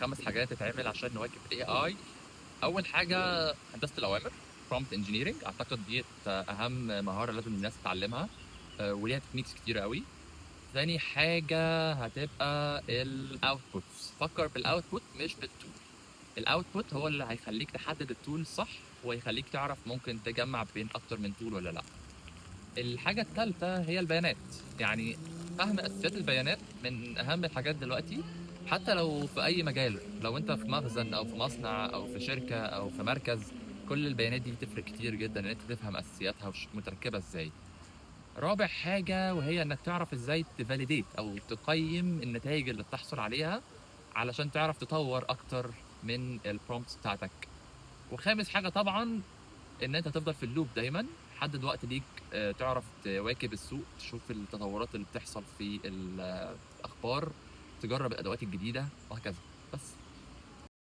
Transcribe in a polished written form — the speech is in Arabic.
5 حاجات تتعمل عشان نواكب AI. أول حاجة هندسة الأوامر prompt engineering، أعتقد ديّة أهم مهارة لازم الناس تتعلمها، وليها techniques كتيرة أوي. تاني حاجة هتبقى الoutputs، فكّر بالoutput مش بالtool. الoutput هو اللي هيخلّيك تحدد الtool الصح، وهيخلّيك تعرف ممكن تجمّع بين أكتر من tool والّا لأ. الحاجة التالتة هي البيانات، يعني فهم أساسيات البيانات من أهم الحاجات دلوقتي، حتى لو في أي مجال، لو أنت في مخزن أو في مصنع أو في شركة أو في مركز، كل البيانات دي بتفرق كتير جدًا إن أنت تفهم أساسياتها متركبة إزاي. رابع حاجة وهي إنك تعرف إزاي تvalidate أو تقيّم النتايج اللي بتحصل عليها، علشان تعرف تطوّر أكتر من الprompts بتاعتك. وخامس حاجة طبعًا إن أنت تفضل في الloop دايمًا، حدد وقت ليك تعرف تواكب السوق، تشوف التطورات اللي بتحصل في الأخبار، تجرّب الأدوات الجديدة وهكذا.